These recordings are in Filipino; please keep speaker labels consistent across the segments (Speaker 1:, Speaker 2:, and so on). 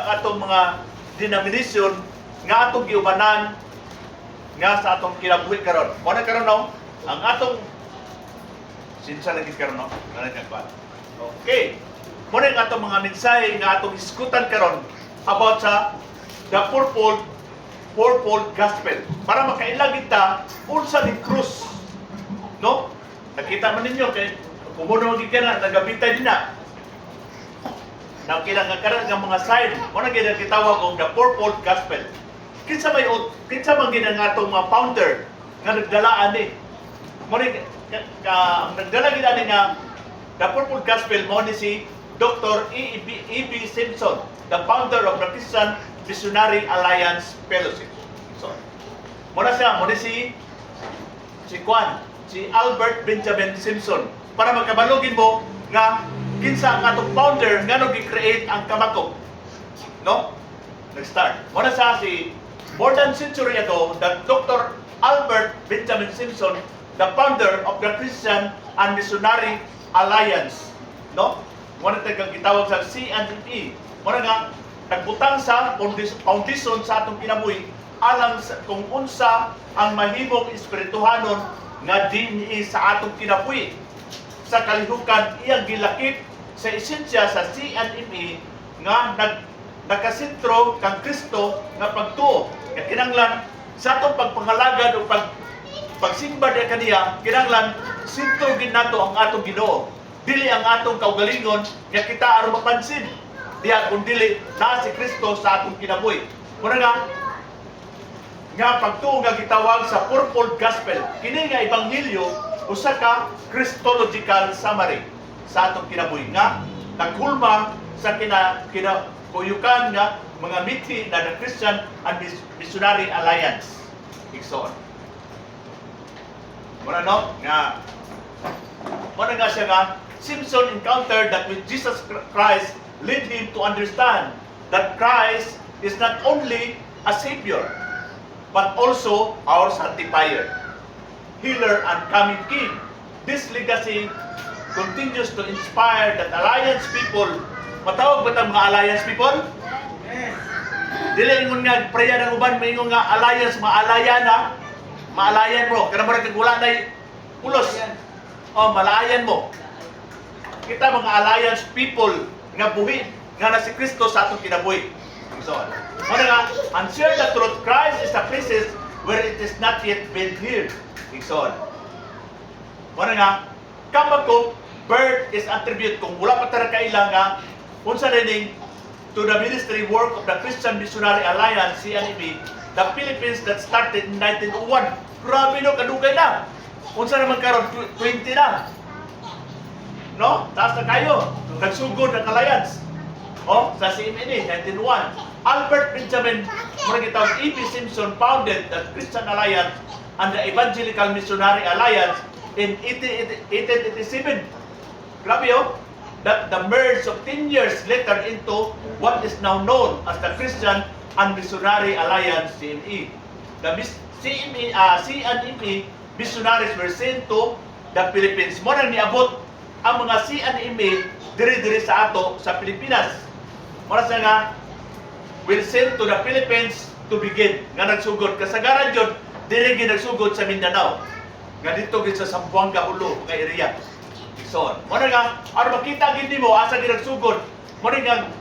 Speaker 1: atong mga denomination nga atong giubanan nga sa atong kinabuhi karon. Mo na karon no, ang atong sinsa lagi karon no, kanang kagpan. Okay. Mo na ang atong mga mensahe nga atong iskutan karon about sa the fourfold gospel para makailag kita unsa ni krus. No? Nakita man ninyo kay kumuno gyud kana nagabitay din na. Nakita nga karon nga mga sign, mo na gyud kitawag og the fourfold gospel. Kinsa man gid ang atong mga founder nga nagdala ani. Mo ni ang nagdala gid ani nga the fourfold gospel mo ni si Dr. E.B. Simpson, the founder of the Christian Missionary Alliance Fellowship. So, mo na siya, mo ni si Albert Benjamin Simpson para magkabalogin mo nga kinsa ang atong founder nga nag-create ang kamakop. No? Nag-start. Mo na siya si more than century ago that Dr. Albert Benjamin Simpson, the founder of the Christian and Missionary Alliance. No? Mo na tagang gitawag sa C&E. Mo na nga nagbutang sa foundation sa atong kinabuhi alang sa kung unsa ang mahimong espirituhanon nga dinhi sa atong kinabuhi. Sa kalihukan iyang gilakip sa esensya sa C&E nga nakasentro kang Kristo nga pagtuo. Nga kinahanglan sa atong pagpangalagad o pagsimba diha kaniya, kinahanglan sentro gid nato ang atong Ginoo. Dili ang atong kaugalingon nga kita aron mapansin. Diha kung dili naa si Kristo sa atong kinabuhi. Muna nga pagtuo nga gitawag sa fourfold gospel. Kini nga ebanghelyo usa ka Christological summary sa atong kinabuhi nga naghulma sa kinakuyukan nga mga miti na the Christian and Missionary Alliance. Igsoon. Muna nga siya nga Simpson encountered that with Jesus Christ led him to understand that Christ is not only a Savior, but also our sanctifier, healer, and coming King. This legacy continues to inspire that Alliance people. Matawag ba ito mga Alliance people? Yes. Dili ingon nga, prayer ng uban, may ingon nga Alliance, maalayan mo. Kaya mo rin kagula na ulos. O, malayan mo. Kita mga Alliance people nga buhi nga na si Kristo sa atong kinabuhi. So, ano nga, and share the truth, Christ is a places where it is not yet been heard. So, ano nga, kamag ko, birth is attribute kung wala pa tara kailang nga, unsa rining to the ministry work of the Christian Missionary Alliance, CNMA, the Philippines that started in 1901. Grabe no, kadugay na. Unsa naman karon 20 na. No? Taas na kayo. Nagsugod ng alliance. O, sa CMNA, 1901. Albert Benjamin, muna gitawag E.B. Simpson, founded the Christian Alliance and the Evangelical Missionary Alliance in 1887. Grabe yun. That the merge of 10 years later into what is now known as the Christian and Missionary Alliance, CME. The CNME missionaries were sent to the Philippines. Muna niabot ang mga CNME diri-diri sa ato sa Pilipinas. Muna siya nga will send to the Philippines to begin. Nga nagsugod. Kasagaran yun, diri nagsugod sa Mindanao. Nga dito sa Zamboanga Ulo, nga area. So, muna nga, ano makita gindi mo, asa nagsugod. Muna nga,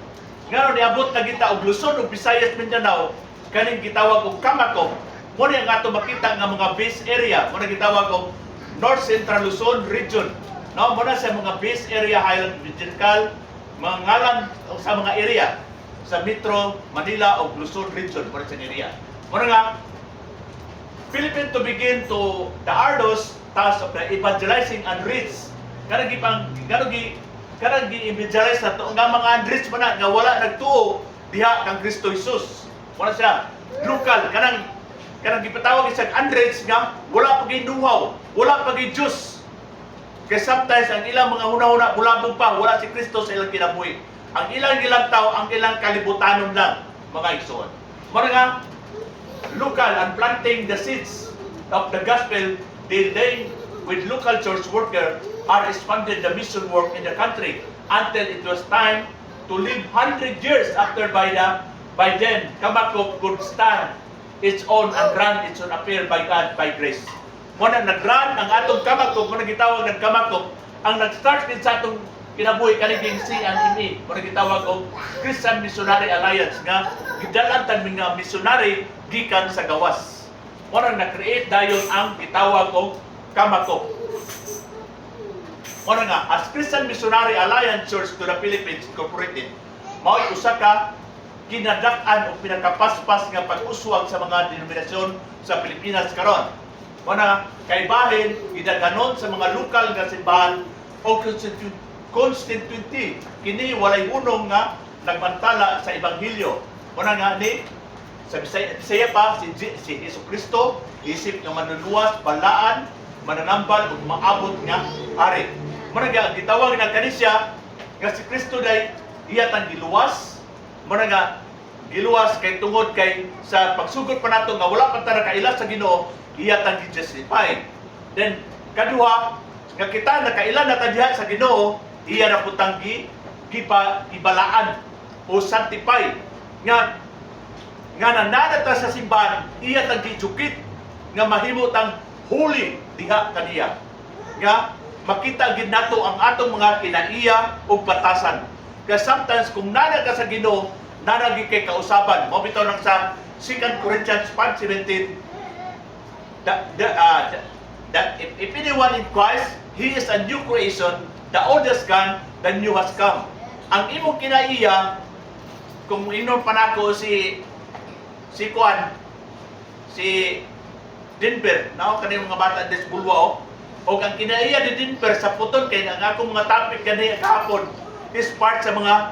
Speaker 1: nga niabot na kita og Luzon ug Visayas, Mindanao, kaning gitawag og Kamakop. Muna nga ito makita nga mga base area. Muna gitawag og North Central Luzon Region. No, muna sa mga base area, Highland Regional, mga ngalan sa mga area sa Metro Manila o Luzon Region, muna sa area. Muna nga, Philippines to begin to the arduous task of the evangelizing and reach. Kanang gi-evangelize na to nga mga unreached man nga wala nagtuo diha kang Kristo Jesus. Muna siya local kanang gipatawag isang unreached nga wala pa ginuhaw, wala pa gi Diyos. Kaya sometimes ang ilang mga huna-huna bulabog pa, wala si Kristo sa ilang kinabuhi. Ang ilang tao, ang ilang kalibutanon lang, mga igsoon. Muna nga, local and planting the seeds of the gospel, they with local church worker are expanded the mission work in the country until it was time to live 100 years after by then kamakop could stand its own and grant its own appear by God by grace. Muna nag-grant ang atong kamakop, muna gitawag ng kamakop, ang nag-start din sa atong kinabuhi kaniging CNME, muna gitawag og Christian Missionary Alliance nga gidalan tag mga missionary gikan sa gawas. Muna na-create dayon ang gitawag og kamakop. Muna nga, as Christian Missionary Alliance Church to the Philippines Incorporated, mao'y usa ka kinadak-an o pinakapaspas nga pag-uswag sa mga denominasyon sa Pilipinas karon. Muna kay bahin gidaganon sa mga lokal nga simbahan o constituency kini walay hunong nga nagmantala sa ebanghelyo. Muna nga ni sa Bisaya pa si Jesucristo isip nga manuluwas, balaan, mananambal ug maabot nga ari. Muna nga gitawag na kanisya nga si Kristo day iya tang giluwas. Muna nga giluwas kay tungod kay sa pagsugod pa nato nga wala pa ta nakaila sa Ginoo, iya tang gi-justify. Then kaduha nga kita nakaila na ta diha sa Ginoo, iya na putang gibalaan o sanctify nga nanana ta sa simbahan, iya tang gijukit nga mahimo tang holy diha kaniya. Nga makita gid nato ang atong mga kinaiya ug batasan. Kaya sometimes kung nana ka sa Ginoo, nana gid kay kausaban. Mo bitaw nang sa 2 Corinthians 5:17 that if anyone in Christ, he is a new creation, the old has gone, the new has come. Ang imong kinaiya, kung inon panako si Denver, nao kanang mga bata des bulwa o ang kinaiya ni Denver sa puton kay ang akong mga topic kani kahapon is part sa mga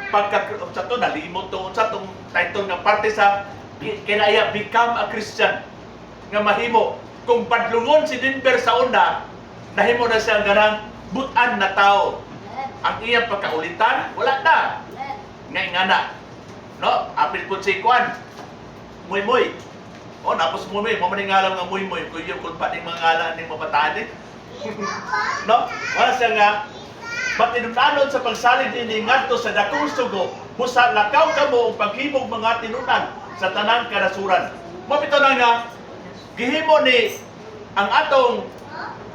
Speaker 1: sa to nalimot to sa tong title nga parte sa kinaiya become a Christian nga mahimo kung padlungon si Denver sa una nahimo na siya ganang butan na tao. Ang iyang pagkaulitan wala na nga ingana no apil pud si Kwan muy napos mo mo maning ngalan nga muy kuya kun pa ning mga ngalan ning mabataan din no wala siya nga matinunanon sa pagsalid ini ngadto sa dakong sugo busa lakaw kamo og paghimog mga tinunan sa tanang kanasuran. Mabito na nga gihimo ni ang atong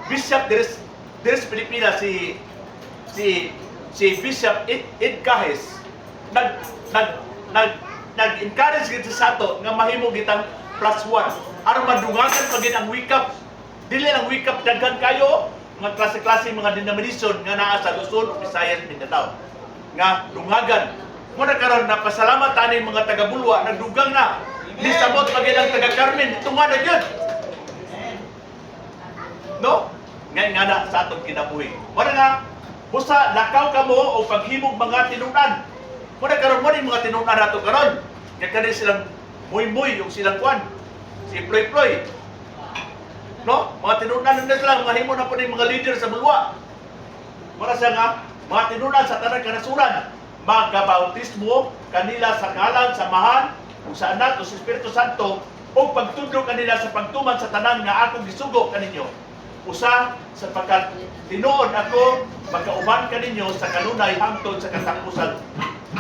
Speaker 1: Bishop Dres Pilipinas si Bishop Ed Kahis nag-encourage gid sa ato nga mahimo gitang +1 aron madungagan pa gid ang wake up. Dili ang wake up daghan kayo mga klase-klase mga denomination nga naa sa Luzon, Visayas, Mindanao nga dungagan. Muna karon napasalamat ani mga taga Bulwa nagdugang na. Nisabot pa gid ang taga Carmen tunga na gyud. No? Nga na sa atong kinabuhi. Muna nga busa lakaw kamo o paghimog mga tinunan. Muna karon mo mga tinunan nato karon. Nga kani silang muy yung silang Kwan. Si Ploy. No? Mga tinunan na sila, mga himo na po mga leader sa Bulwa. Muna siya nga, mga tinunan sa tanang kanasuran, magkabautismo kanila sa ngalan, samahan, kung sa anak o sa Espiritu Santo, o pagtudlo kanila sa pagtuman sa tanan nga akong gisugo kaninyo. Usa sa pagkat tinuod ako, magkauban kaninyo sa kanunay hangtod sa katapusan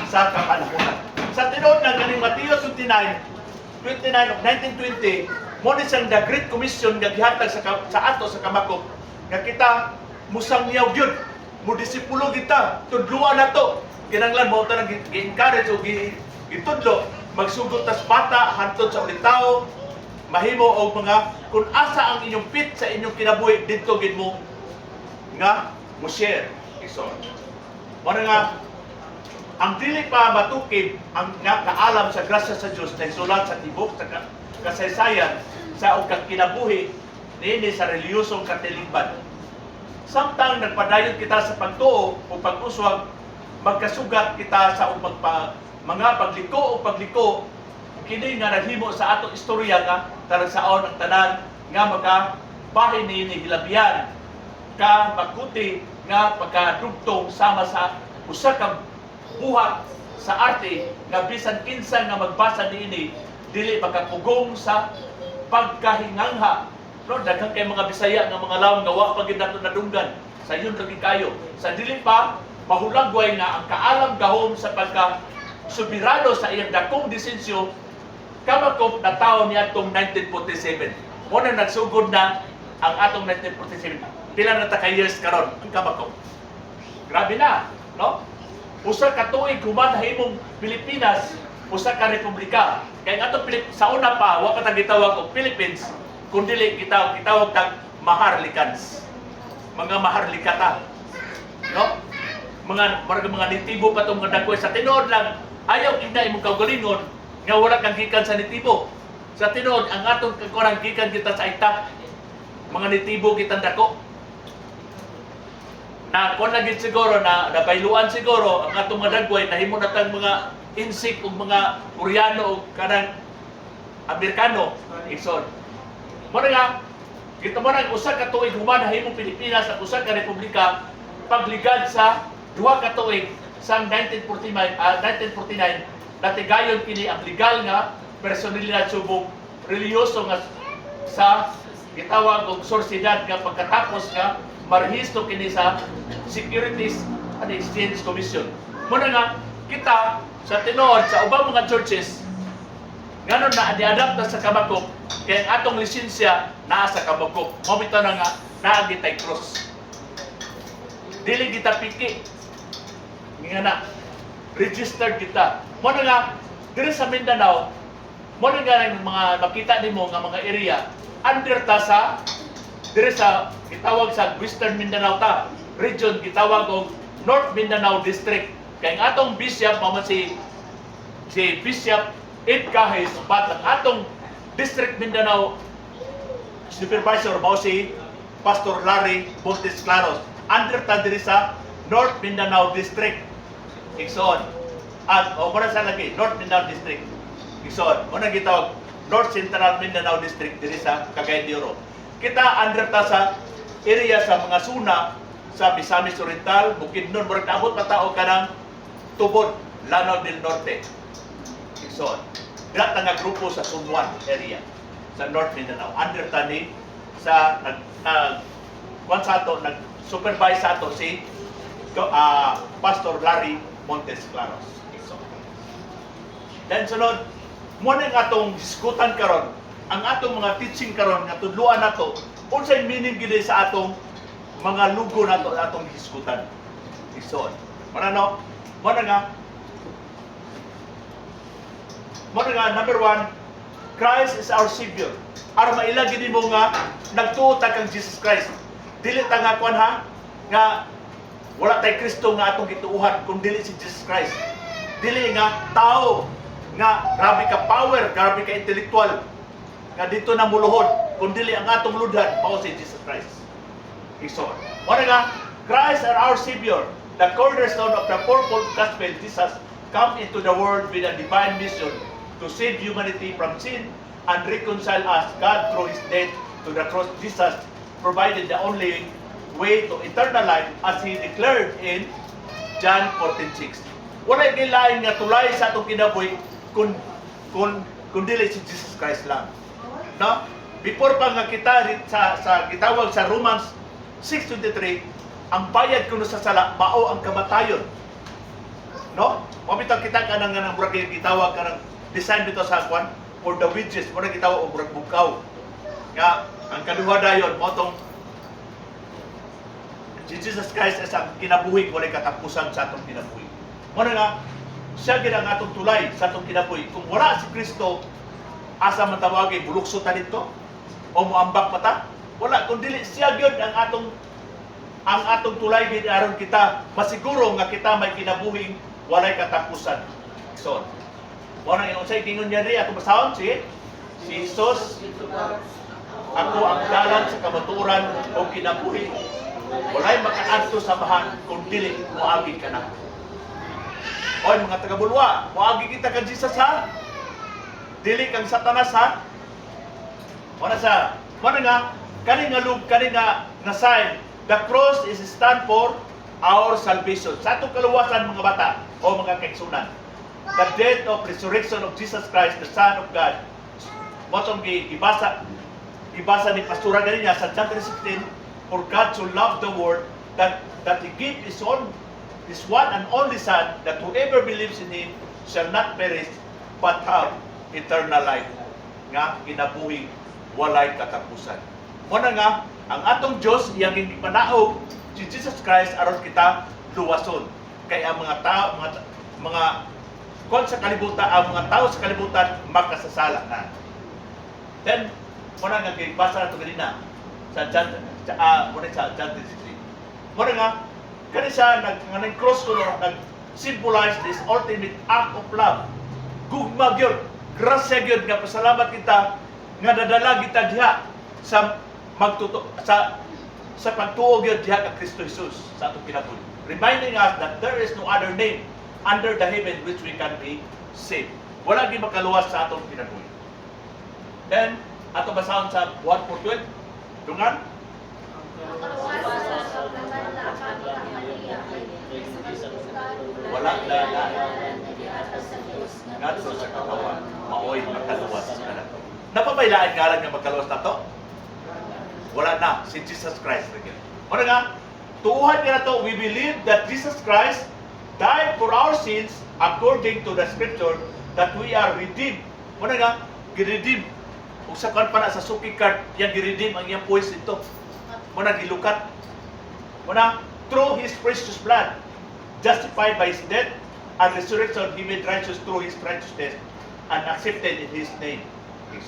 Speaker 1: sa kapanahonan. Sa tinuod ng kaning Mateo 29 of 1920, mo ni siyang the Great Commission nga gihatag sa ato sa kamakop nga kita musang niyaw gyud mo disipulo kita tudluan nato kinahanglan mo ta gi-encourage o gitudlo magsugod tas bata hantod sa ulitaw mahimo og mga kung asa ang inyong pit sa inyong kinabuhi didto gid mo nga mo share iso mo nga ang dili pa matukib ang nga kaalam sa grasya sa Dios na isulat sa tibok sa kasaysayan sa ug kinabuhi niini sa reliyosong katilingban. Samtang nagpadayon kita sa pagtuo o pag-uswag, magkasugat kita sa mga pagliko o pagliko kini nga naghimo sa atong istorya nga taragsaon ang tanan nga makabahin niini hilabihan ka makuti nga pagkadugtong sama sa usa ka buhat sa arte nga bisan kinsa nga magbasa niini dili makapugong sa pagkahingangha. No, daghan kay mga Bisaya nga mga lawom nga wa pa gid nato nadunggan. Sa iyon lagi kayo. Sa dili pa mahulagway nga ang kaalam gahom sa pagka subirano sa iyang dakong desensyo kamakop na taon niya itong 1947. Muna nagsugod na ang atong 1947. Pila na ta ka years karon ang kamakop. Grabe na, no? Usa ka tuig human himong Pilipinas, usa ka republika. Kay atong sa una pa wa pa ta gitawag og Philippines, kundi gitawag tag Maharlikans. Mga Maharlikata. No? Mga nitibo pa itong mga dagkoy. Sa tinood lang, ayaw ina imong kaugalingon nga wala kang gikan sa nitibo. Sa tinood, ang atong kakurang gikan kita sa ita, mga nitibo kitang dako. Na kung naging siguro, na bayluan siguro, ang atong mga dagkoy, nahimo na tang mga insik o mga Koreano o kanang Amerikano. Ikson. Muna nga, kita mo na usa ka tuig human nahimong Pilipinas at usa ka republika pagligad sa duha ka tuig sa 1949 natigayon kini ang legal nga personalidad subong reliyoso nga sa gitawag og sorsidad nga pagkatapos nga marhisto kini sa Securities and Exchange Commission. Muna nga kita sa tinuod sa ubang mga churches nganon na di-adapt na sa kamakop kaya ang atong lisensya naa sa kamakop. Momento na nga naa gitay cross. Dili kita piki nga na registered kita. Mo na nga diri sa Mindanao, mo na nga mga makita nimo nga mga area under ta sa diri sa gitawag sa Western Mindanao ta region gitawag og North Mindanao District. Kaya ang atong bishop mao si Bishop Ed Kahis pat ang atong District Mindanao Supervisor mao si Pastor Larry Montes Claros. Under ta diri sa North Mindanao District. Ikson. At muna sa lagi, North Mindanao District. Ikson. Muna gitawag North Central Mindanao District diri sa Cagayan de Oro. Kita under ta sa area sa mga suna sa Misamis Oriental, Bukidnon, murag naabot pa tao kanang Tubod, Lanao del Norte. Ikson. Dira ta nga grupo sa Sunwan area sa North Mindanao. Under ta ni sa nag-supervise sa ato si Pastor Larry Montes Claros. So, then sunod, muna nga atong diskutan karon, ang atong mga teaching karon nga tudluan nato, unsay meaning gid sa atong mga lugo nato atong diskutan. Ison. Muna nga number 1, Christ is our Savior. Aron maila gid mo nga nagtuo ta kang Jesus Christ. Dili ta nga kuan ha nga wala tay Kristo nga atong gituuhan kun dili si Jesus Christ. Dili nga tao nga grabe ka power, grabe ka intellectual nga dito na muluhod kun dili ang atong ludhan mao si Jesus Christ. Igsoon. Muna nga Christ are our Savior, the cornerstone of the purple gospel. Jesus come into the world with a divine mission to save humanity from sin and reconcile us God through His death to the cross. Jesus provided the only way to eternal life as He declared in John 14:6. Wala gilain nga tulay sa atong kinabuhi kun dili si Jesus Christ lang. No? Before pa nga kita sa gitawag sa Romans 6:23, ang bayad kuno sa sala mao ang kamatayon. No? Mabitaw kita kanang nga murag gitawag kanang design dito sa kwan or the wages mo na gitawag og murag bukaw. Nga ang kaduha dayon mo tong si Jesus Christ as ang kinabuhi walay katapusan sa atong kinabuhi. Mo na nga siya gid ang atong tulay sa atong kinabuhi. Kung wala si Kristo, asa man tawagay bulukso ta dito o moambak pa ta? Wala kundi siya gyud ang atong tulay gid aron kita masiguro nga kita may kinabuhing walay katapusan. So, mo na unsay gingon niya ri ato basahon si Jesus. Ako ang dalan sa kamatuoran o kinabuhi. Walay makaadto sa bahan kung dili moagi ka na. Oy mga taga-Bulwa, moagi kita kang Jesus ha? Dili kang Satanas ha? Mo na nga kani nga sign, the cross is stand for our salvation. Sa atong kaluwasan mga bata o mga kaigsunan. The death of resurrection of Jesus Christ, the Son of God. Mo tong ibasa ni Pastora ganyan sa John 3:16, for God so loved the world that He gave His His one and only Son, that whoever believes in Him shall not perish, but have eternal life. Nga kinabuhi, walay katapusan. Muna nga, ang atong Diyos, iyang gipanaog, si Jesus Christ, aron kita luwason. Kaya ang mga tao, mga kon sa kalibutan, ang mga tao sa kalibutan, makasasala na. Then, muna nga, basa na ito ganina, sa John 3:16. Muna nga, kani siya, nag-cross ko, nag-symbolize this ultimate act of love. Gugma gyud, grasya gyud nga pasalamat kita nga nadala kita diha sa sa pagtuo gyud diha ka Kristo Jesus sa atong kinabuhi. Reminding us that there is no other name under the heaven which we can be saved. Wala gyud makaluwas sa atong kinabuhi. Then ato basahon sa 1:12. Dungan wala na ngadto sa katawan maoy makaluwas kana. Napabailaan nga lang nga magkaluwas na to? Wala na, si Jesus Christ again. Muna nga, tuuhan nga na to, we believe that Jesus Christ died for our sins according to the scripture that we are redeemed. Muna nga, giredeem. Kung sa kan pa na sa suki card, yung giredeem ang iyang poise ito. Muna gilukat. Muna, through His precious blood, justified by His death and resurrection, He made righteous through His righteousness and accepted in His name.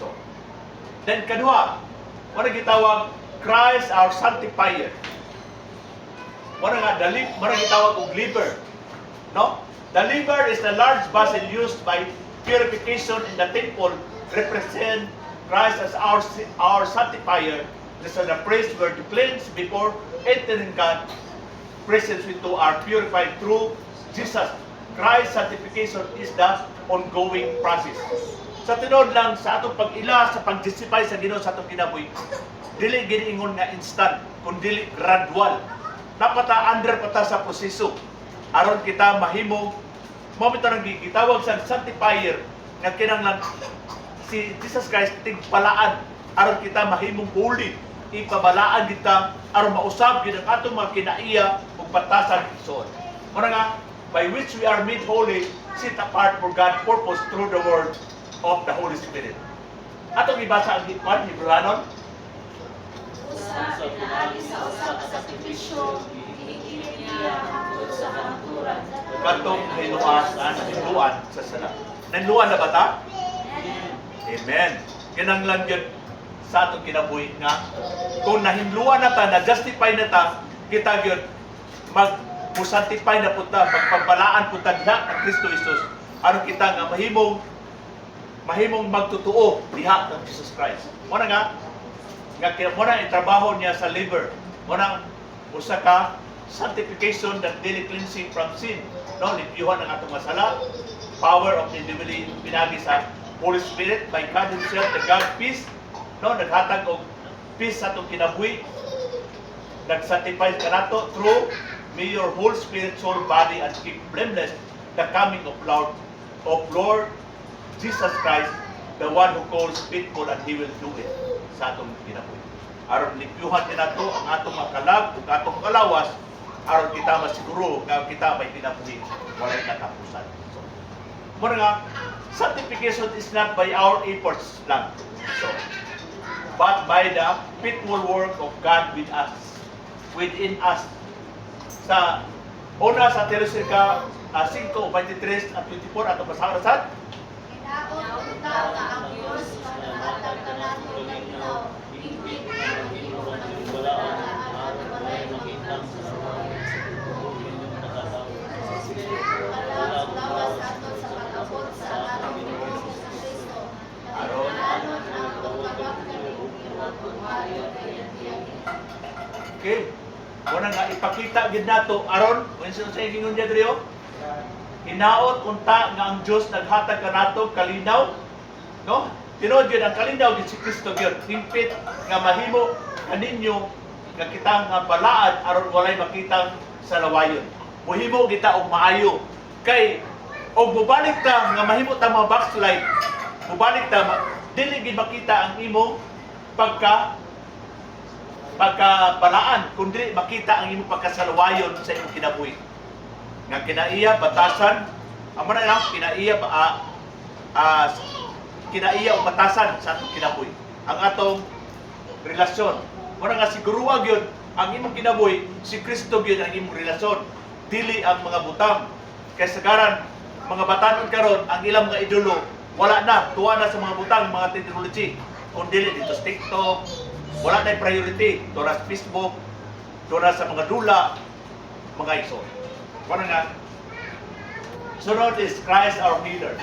Speaker 1: So, then kadua, muna gitawag Christ our sanctifier. Muna nga muna gitawag og liver. No? The liver is the large vessel used by purification in the temple, represent Christ as our sanctifier. This is the priest were to cleanse before entering God's presence into are purified through Jesus. Christ's sanctification is the ongoing process. Sa tinod lang sa atong pag-ila sa pag-discipline sa Ginoo sa atong kinabuhi, dili giniingon nga instant, kundi gradual. Napata under pata sa proseso aron kita mahimong momento nang gitawag sa sanctifier nga kinahanglan si Jesus Christ tigpalaan aron kita mahimong holy, ipabalaan kita aron mausab gyud ang atong mga kinaiya ug batasan igsoon. Muna nga, by which we are made holy, set apart for God's purpose through the word of the Holy Spirit. Atong ibasa ang hitman, Hebreanon.
Speaker 2: Usa, pinaalis sa usa ka sakripisyo, hinikilig niya hangtod sa hangturan.
Speaker 1: Katong nahiluan sa sala. Nahiluan na ba ta? Amen. Kinanglan yun sa atong kinabuhi nga. Kung nahinluan na ta, na-justify na ta, kita yun, mag-musantify na po ta, magpabalaan po ta diha ang Kristo Jesus. Ano kita nga mahimong magtutuo diha ng Jesus Christ. Muna nga muna itrabaho niya sa liver. Muna usa ka sanctification that daily cleansing from sin. No, limpyuhan ang atong masala. Power of the divinity pinagi sa Holy Spirit by God Himself, the God peace. No, naghatag og peace sa atong kinabuhi. Nag-sanctify ka nato through may your whole spirit, soul, body, and keep blameless the coming of Lord Jesus Christ, the one who calls faithful, and He will do it sa atong kinabuhi. Aron limpyuhan din nato ang atong makalag ug atong kalawas aron kita masiguro nga kita may kinabuhi walay katapusan. So, muna nga, sanctification is not by our efforts lang. So, but by the faithful work of God within us. Sa una sa Tesalonica 5:23 at 24 ato basahan sad.
Speaker 2: Inaot utaw nga ang Diyos manahatag kanato ng ilaw, hingpit nga mahimo magtiwala aron walay makitang sa sawayan sa kalag lawas aton sa pag-abot sa aron Ginoong Kristo. Aron ang pagkabak kanimo ang maayo kay
Speaker 1: Okay. Muna nga ipakita gid nato aron kung sa ingon niya diriyo. Hinaot unta nga ang Dios naghatag kanato kalinaw, no? Tinuod gyud ang kalinaw gid si Kristo gyud. Hingpit nga mahimo kaninyo nga kita nga balaan aron walay makitang sa lawayon. Mohimo kita og maayo kay og mubalik ta nga mahimo ta mga backslide. Mubalik ta dili gid makita ang imo pagkabalaan kundi makita ang imong pagkasalawayon sa imong kinabuhi. nga kinaiya batasan amo na lang kinaiya kinaiya o batasan sa atong kinabuhi ang atong relasyon. Muna nga siguruwa gyud ang imong kinabuhi si Kristo gyud ang imong relasyon, dili ang mga butang. Kay sagaran mga batanon karon ang ilang mga idolo wala na, tuwa na sa mga butang, mga technology. Kung dili dito sa TikTok, wala na priority. Tuwa na sa Facebook, tuwa na sa mga dula, mga iso. Muna nga, sunod is Christ our healer.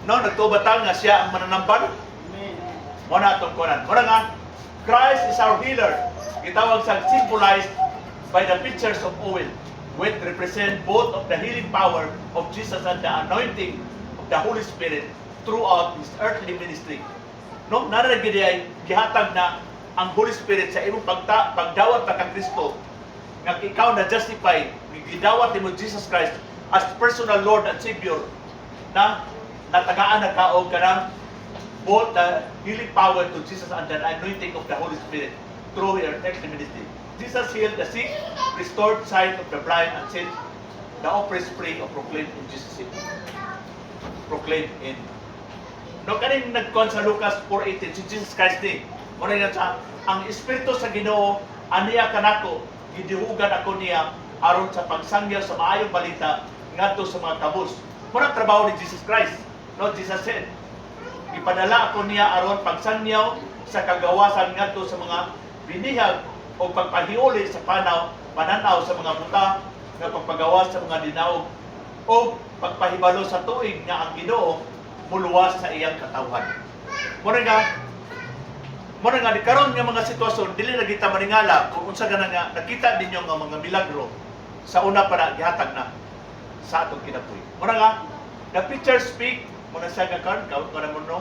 Speaker 1: No, nagtubatang nga siya ang mananambal. Muna itong kunan. Muna nga, Christ is our healer. Gitawag sa symbolized by the pictures of oil, which represent both of the healing power of Jesus and the anointing of the Holy Spirit throughout His earthly ministry. No, naragid ay gihatag na ang Holy Spirit sa imong pagdawat ka Kristo nga ikaw na justify, gidawat nimo Jesus Christ as personal Lord and Savior na natagaan na kaog kanang both the healing power to Jesus and the anointing of the Holy Spirit through your earthly ministry. Jesus healed the sick, restored sight of the blind, and set the oppressed free or proclaimed in Jesus' name. Proclaimed in. No, kaning nagkuhan sa Lucas 4:18, si Jesus Christ ni. Muna nga sa, ang Espiritu sa Ginoo, aniya kanako, gidihugan ako niya, aron sa pagsangyaw sa maayong balita, ngadto sa mga kabus. Muna trabaho ni Jesus Christ. No, Jesus said, ipadala ako niya aron pagsangyaw sa kagawasan ngadto sa mga binihag o pagpahiuli sa pananaw sa mga buta nga pagpagawas sa mga dinaog o pagpahibalo sa tuig nga ang Ginoo muluwas sa iyang katawhan. Muna nga di karon nga mga sitwasyon dili na kita maningala kung unsa gana nga nakita ninyo nga mga milagro sa una pa na gihatag na sa atong kinabuhi. Muna nga the picture speak muna sa nga kan kawat ko na mo no.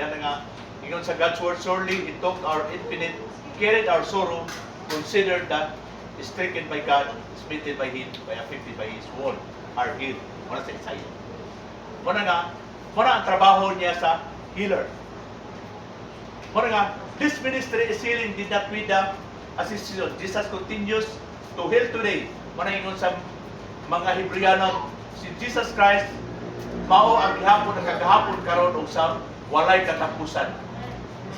Speaker 1: Yan nga ingon sa God's word, surely He took our infinite, carried our sorrow, considered that stricken by God, smitten by Him, by afflicted by His wound, are healed. Muna sa Isaiah. Muna ang trabaho niya sa healer. Muna nga, this ministry is healing did not with the assistance. Jesus continues to heal today. Muna ingon sa mga Hebreano, si Jesus Christ, mao ang gihapon na kagahapon karon og sa walay katapusan.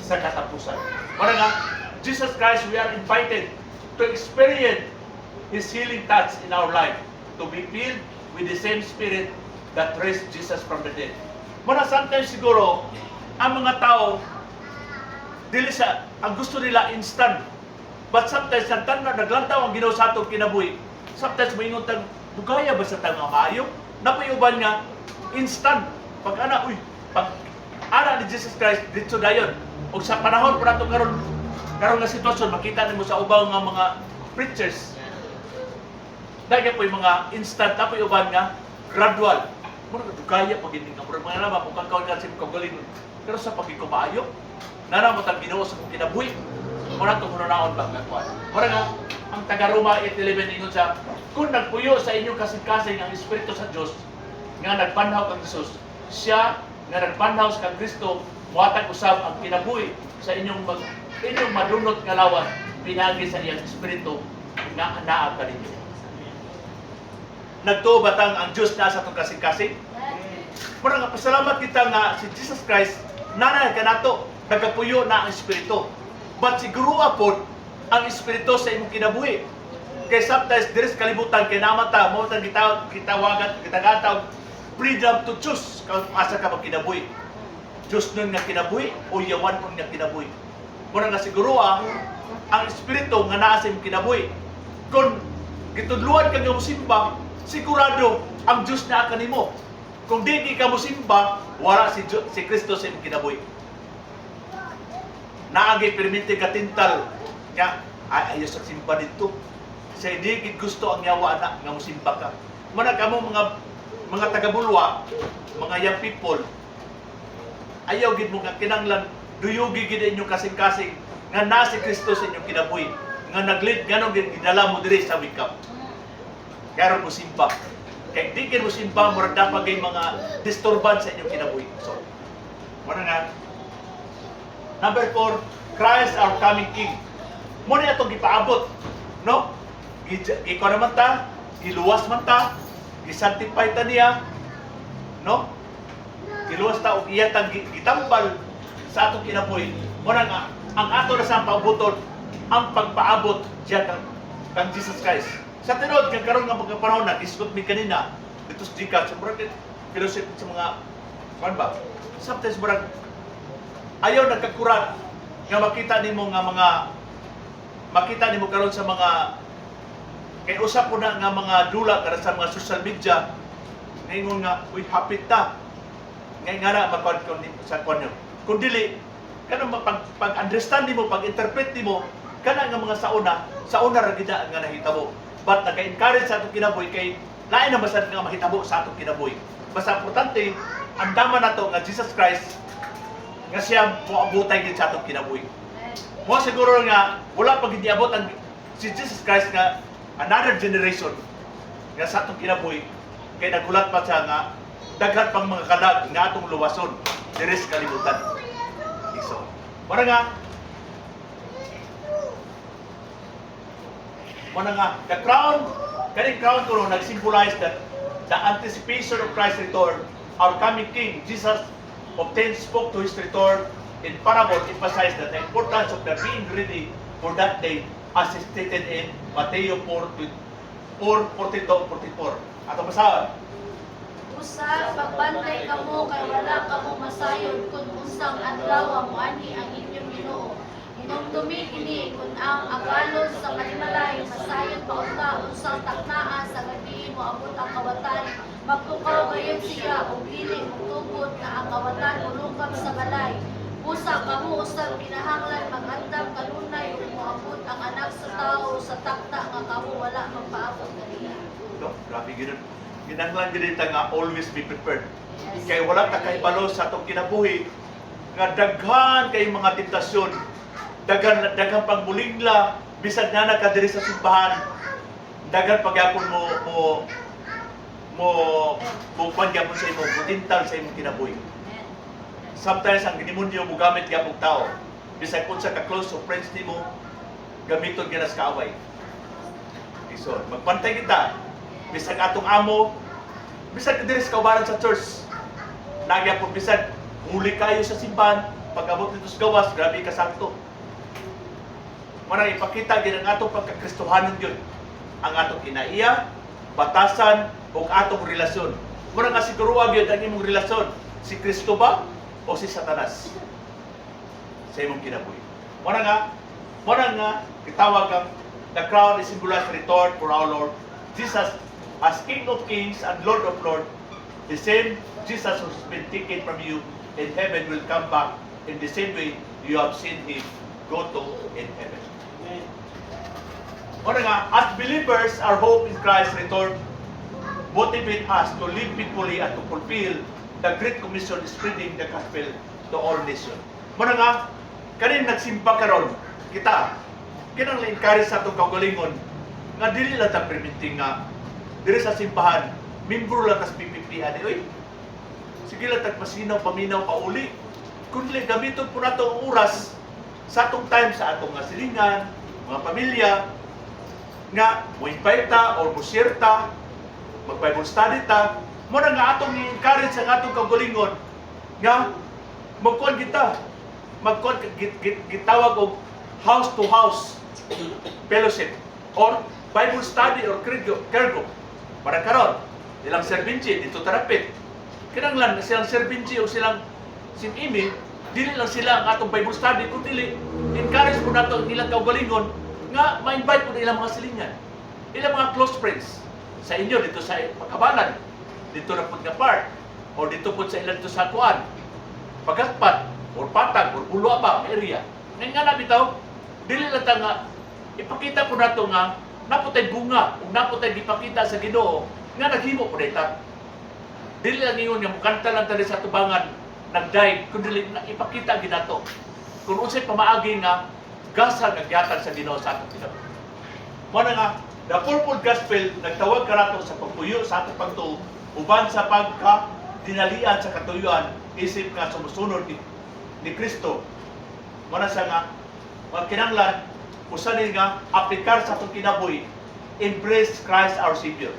Speaker 1: Sa katapusan. Muna nga, Jesus Christ, we are invited to experience His healing touch in our life, to be filled with the same Spirit that raised Jesus from the dead. Muna sometimes siguro, ang mga tao, dili sa, ang gusto nila instant. But sometimes, naglantaw ang Ginoo sa atong kinabuhi. Sometimes, maingon tag, dugaya ba sa tanga maayo? Napayuban nga, instant. Pag ana ni Jesus Christ, dito dayon. O sa panahon pa nato karon nga sitwasyon, makita nimo sa ubaw nga mga preachers. Dagay po yung mga instant, na po yung uban nga gradual. Muna dugaya pag hindi ka mura mga naman kung kakawin ka sa kagaling. Pero sa pagkikumaayo, nanaman ang Ginoo sa kong kinabuhi. Muna itong hunaon ba nga kuwan. Muna nga, ang taga-Roma 8:11 ingon sa, kung nagpuyo sa inyong kasing-kasing ang Espiritu sa Diyos, nga nagbanhaw kang Jesus, siya nga nagbanhaw sa kang Kristo, muhatag usab ang kinabuhi sa inyong madunot nga lawas, pinagi sa iyang Espiritu nga anaa ka ninyo. Nagtubatang ang Diyos na sa itong kasing-kasing. Muna nga, pasalamat kita nga si Jesus Christ, nanay ka nato, nagkapuyo na ang Espiritu. But siguro po, ang Espiritu sa imong kinabuhi. Kaya sometimes, diris kalibutan, kaya namata, mo kitawag, freedom to choose kung asa ka magkinabuhi. Diyos nun nga kinabuhi o yawan nun nga kinabuhi. Muna nga siguro ang Espiritu nga naa sa imong kinabuhi. Kung gitudluan ka nga musimba, sigurado ang Diyos na kanimo. Kung di ka musimba, wala si Kristo sa imong kinabuhi. Naagi permite ka tintal nga ayaw sa simba dito. Sa hindi gusto ang yawa na nga musimba ka. Muna kamo mga taga-bulwa, mga young people, ayaw gid mo nga kinanglan duyugi gid inyo kasing-kasing nga na si Kristo sa inyong kinabuhi, nga naglid ganon gid gidala mo diri sa wake up. Kaya mo simba. Kaya di kin mo simba murag dapat kay mga disturban sa inyong kinabuhi. So, muna nga. Number 4, Christ our coming King. Muna itong gipaabot, no? Ikaw naman ta, iluwas man ta, gisanctify ta niya, no? Giluwas ta og iya tang gitambal sa atong kinabuhi. Muna nga ang ato na sa paabuton ang pagpaabot diya kang Jesus Christ. Sa tinuod kang karon nga mga panahon na isgot mi kanina dito sa Gcash, sobrang fellowship sa mga ba? Sometimes murag ayaw nagkakurat nga makita nimo karon sa mga kay usap ko na nga mga dula kada sa mga social media ngayon nga uy hapit ta ngay nga na makon sa konyo kung dili kanang pag-understand nimo, pag-interpret nimo kana nga mga sauna ra gid nga nahitabo. But naka-encourage sa atong kinabuhi kay lain na masad nga mahitabo sa atong kinabuhi. Basta importante andaman nato nga Jesus Christ nga siya moabotay gid sa atong kinabuhi. Mo siguro nga wala pa gid niabot ang si Jesus Christ nga another generation nga sa atong kinabuhi kay nagulat pa siya nga daghan pang mga kalag nga atong luwason diri sa kalibutan. So, muna nga, the crown, kaning crown ko nag-symbolize that the anticipation of Christ's return, our coming King, Jesus obtained, spoke to his return in parable, emphasized that the importance of the being ready for that day as stated in Mateo 4:42-44. Ato basahan.
Speaker 2: Usa pagbantay kamo kay wala kamo masayod kun unsang adlaw mo ani ang inyong Ginoo. Inumdumi kini kun ang agalon sa kalimalay masayod pa unta unsang taknaa sa gabi mo abot ang kawatan. Magtukaw gayon siya ug dili mutugod na ang kawatan mulukab sa balay. Usa kamo usab kinahanglan mag-andam kanunay ug moabot ang anak sa tawo sa takta nga kamo wala magpaabot kaniya.
Speaker 1: No, grabe gid. Kinahanglan gid ta nga always be prepared. Kay wala ta kay balo sa atong kinabuhi nga daghan kay mga tentasyon, daghan pagmulingla bisag na nakadiri sa simbahan, daghan pagyapon mo pagyapon sa imo, butintal sa imong kinabuhi. Sometimes ang demonyo mo gamit gyapon tao, bisag unsa ka close of friends nimo, gamiton gyud sa kaaway. So, magpantay kita. Bisag atong amo, bisag diri sa kaubaran sa church. Nagya po bisag huli kayo sa simbahan, pag-abot dito sa gawas, grabe ka sakto. Manang ipakita gid ang atong pagkakristohanon gyud. Ang atong kinaiya, batasan ug atong relasyon. Mura nga siguruha gyud ang imong relasyon, si Kristo ba o si Satanas? Sa imong kinabuhi. Mura nga gitawag kang the crown is symbolized return for our Lord Jesus as King of Kings and Lord of Lords. The same Jesus who's been taken from you in heaven will come back in the same way you have seen him go to in heaven. Muna nga, as believers, our hope in Christ's return motivate us to live faithfully and to fulfill the Great Commission spreading the gospel to all nations. Muna nga, kanin nagsimba karon kita, kinang encourage sa itong kaugalingon nga dili lang ta permitting nga diri sa simbahan, membro lang tas PPP ani oy. Sige lang tagpasinaw paminaw pauli. Kundi gamiton po nato ang oras sa atong time sa atong nga silingan, mga pamilya nga mo invite ta or mo share ta, mag-Bible study ta, mo na nga atong encourage sa atong kaugalingon nga magkuan kita. Magkuan gitawag og house to house fellowship or Bible study or kergo. Para karon, ilang serbinci dito tarapit. Kinanglan silang serbinci o silang sim-imi, dili lang sila ang atong Bible study, kung dili encourage po nato ang ilang kaugalingon nga ma-invite po na ilang mga silingan. Ilang mga close friends sa inyo dito sa Pagkabalan, dito na po nga part, o dito po sa ilang dito sa Kuan, Pagatpat, or Patag, or Buluaba area. Ngayon nga nabitaw, dili lang ta nga ipakita po nato nga naputay bunga ug naputay gipakita sa Ginoo nga naghimo po dayta. Dili lang ingon nga mukanta lang tali sa tubangan nagday kundi ipakita gid nato kung unsay pamaagi nga gasa nagyatag sa Ginoo sa atong kinabuhi. Mo na nga the purple gospel nagtawag kanato sa pagpuyo sa atong pagtuo uban sa pagka-dinalian sa katuyuan isip nga sumusunod ni Kristo. Mo na siya nga magkinanglan usa ni nga aplikar sa atong kinabuhi, embrace Christ our Savior.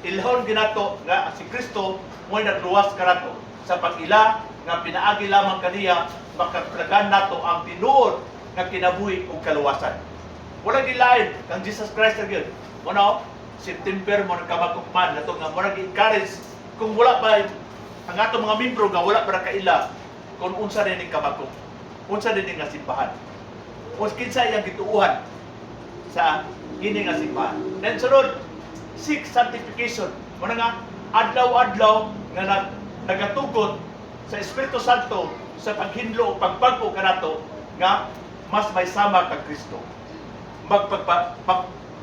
Speaker 1: ilhon ginato nga si Kristo mo'y nagluwas kanato sa pag-ila nga pinaagi lamang kaniya makaplagan nato ang tinuod nga kinabuhi ug kaluwasan. Wala gilain kang Jesus Christ ra gyud. Ano? September mo nagkamakukman nato nga mo nag-encourage kung wala pa ang atong mga membro nga wala para kaila kung unsa din ang kamakuk. Unsa din nga simbahan. O kinsa iyang gituuhan sa kini nga simbahan. Then sunod, seek sanctification. Muna nga, adlaw-adlaw nga nagatugot sa Espiritu Santo sa paghinlo o pagbago kanato nga mas may sama kag Kristo.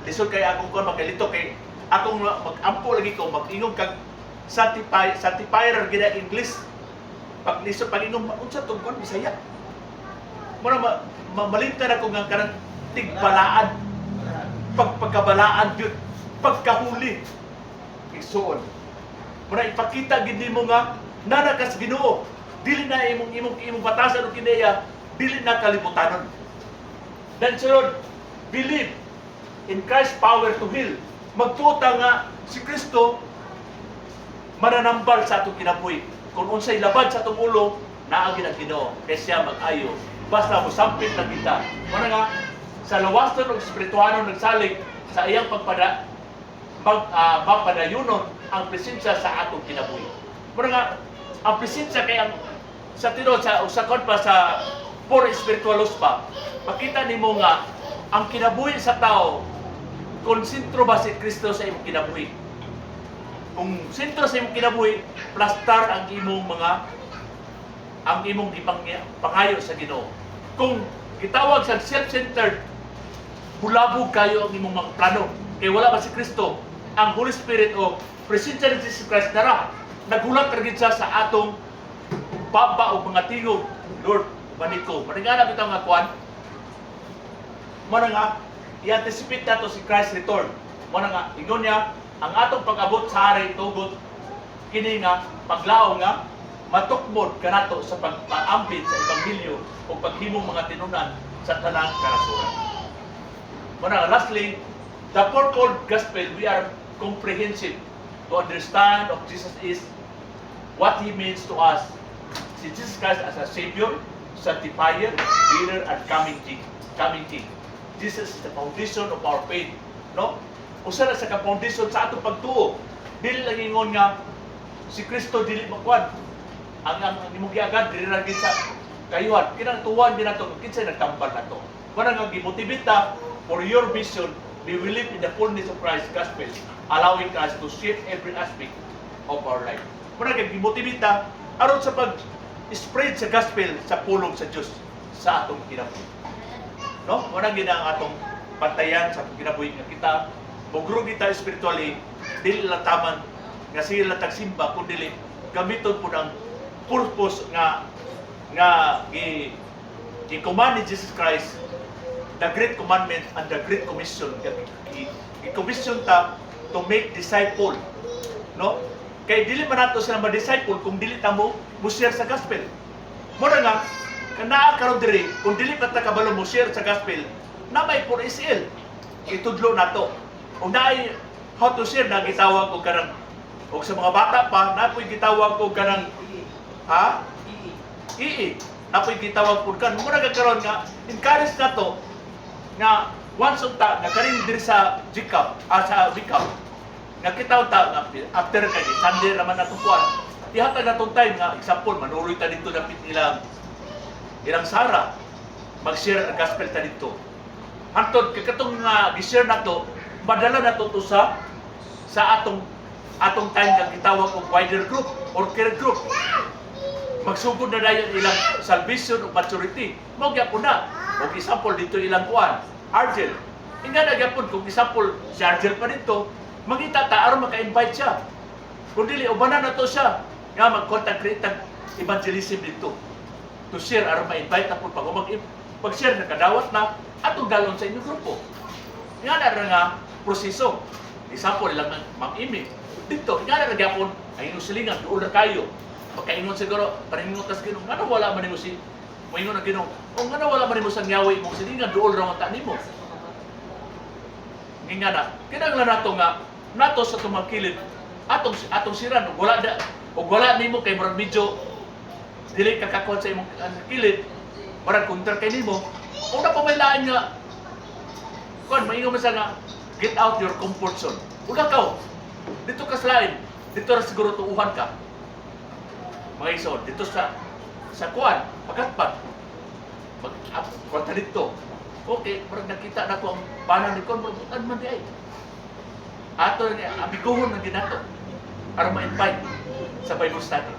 Speaker 1: Lisod kay akong kon makalito kay akong mag-ampo lagi ko mag-ingog kag sanctifier gina English. Pag lisod pag-ingog unsa tong kon Bisaya. Muna malimtan ako nga kanang tigbalaan. Pagkabalaan yun. Pagkahuli. Isuon. Muna ipakita gid nimo nga nanakas Ginoo. Dili na imong batasan o kinaya, dili na kalibutanon. Then sunod, believe in Christ's power to heal. Magtuta nga si Kristo mananambal sa atong kinabuhi. Kung unsay labad sa atong ulo, naagi ang Ginoo kay siya mag-ayo. Basta mo sampit na kita. Muna nga sa lawason og espirituhanon nagsalig sa iyang magpadayunon ang presensya sa atong kinabuhi. Muna nga ang presensya kay ang sa tinud sa usakon pa sa poor spiritualos pa. Makita nimo nga ang kinabuhi sa tao kung sentro ba si Kristo sa imong kinabuhi. Kung sentro sa imong kinabuhi, plastar ang imong pangayo sa Ginoo. Kung gitawag sa self-centered, bulabog kayo ang imong mga plano. Kaya wala ba si Kristo, ang Holy Spirit o presensya ni Jesus Christ nara, nagulat rin siya sa atong baba o mga tingog, Lord, maniko. Maningana bitaw nga kuan. Muna nga, i-anticipate nato si Christ's return. Muna nga, ingon niya, ang atong pag-abot sa hari tugot, kini nga, paglaong nga, matukmod kanato sa pag-aambit sa Ebanghelyo o paghimong mga tinunan sa tanang karasuran. Muna nga, lastly, the fourfold gospel, we are comprehensive to understand of Jesus is what He means to us. Si Jesus Christ as a Savior, Sanctifier, Healer, and coming King. Jesus is the foundation of our faith. No? Usa na sa ka-foundation sa atong pagtuo. Dili lang ingon nga si Kristo dili makuan. Ang imong giagad dili ra gid sa kayuhan. Kinang tuwan din nato kinsa nagtambal nato. Muna nga gimotivate ta for your vision, we will live in the fullness of Christ's gospel, allowing us to shape every aspect of our life. Muna nga gimotivate ta aron sa pag-spread sa gospel sa pulong sa Dios sa atong kinabuhi. No? Muna gid ang atong pantayan sa atong kinabuhi nga kita bugro kita spiritually, dili lang taman nga sila tagsimba kun dili gamiton pud ang purpose nga i-command ni Jesus Christ, the Great Commandment and the Great Commission. I-commission ta to make disciple. No? Kay dili man nato sila ma-disciple kung dili ta mo share sa gospel. Mura nga, kanaa karon diri, kung dili pa ta kabalo mo share sa gospel, na may for Israel. Itudlo nato. Kung naay how to share na gitawag og kanang og sa mga bata pa, na po'y gitawag og kanang na po'y gitawag pud kan. Mura ka karon nga encourage nato nga once unta nga karing diri sa Jikap, sa Jikap. Nga kita unta after kay Sunday raman nato kuan. Ihatag natong time nga example manuroy ta dito dapit ilang Sara mag-share ang gospel ta dito. Hantod katong gi-share nato, madala nato to sa atong time nga gitawag og wider group or care group. Magsugod na dayon ilang salvation o maturity. Mao gyapon na. Og example dito ilang kuan, Argel. Inga na gyapon kung example si Argel pa dito, magita ta aron maka-invite siya. Kung dili ubanan na to siya nga mag-contact create evangelism dito. To share aron ma-invite na pud pag pag-share na kadawat na atong dalon sa inyong grupo. Nga na nga proseso. Example ilang Ma'am-Imi. Dito, nga na gyapon ay inyong silingan duol na kayo. Pagkaingon siguro, paningon tas Ginoo, ngano wala man nimo si moingon na Ginoo. O ngano wala man nimo sang yawi mong silingan duol ra ta nimo. Nga na, kinahanglan nato nga nato sa tumagkilid atong siran ug wala nimo kay murag medyo dili ka kakon sa imong kilid murag counter kay nimo una pa may lain nga kon maingon man sa nga get out your comfort zone uga ka dito ka sa lain dito ra siguro tuuhan ka mga iso dito sa kuan pagkatpat kwanta dito okay murag nakita na ko ang banan ni kon murag man di ay ato ni amiguhon na ginato para ma-invite sa Bible study.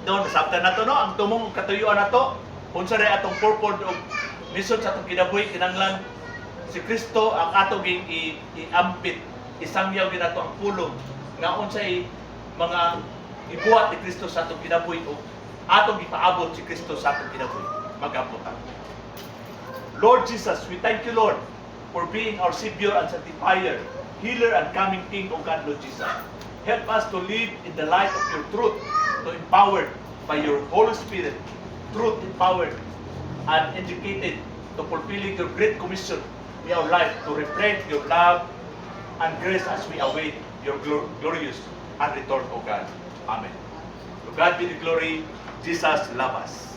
Speaker 1: Doon, nasabtan na to, no? Ang tumong katuyuan na to, unsa rin atong purpose o mission sa atong kinabuhi, kinanglan si Kristo ang atong i-ampit, isangyaw ginato ang pulong, nga unsay mga ibuhat ni Kristo sa atong kinabuhi o atong ipaabot si Kristo sa atong kinabuhi. Mag-abutan. Lord Jesus, we thank you, Lord, for being our Savior and Sanctifier, Healer and coming King, O God, Lord Jesus. Help us to live in the light of your truth, to empowered by your Holy Spirit, truth empowered and educated to fulfilling your great commission in our life to reflect your love and grace as we await your glorious and return, O God. Amen. To God be the glory. Jesus love us.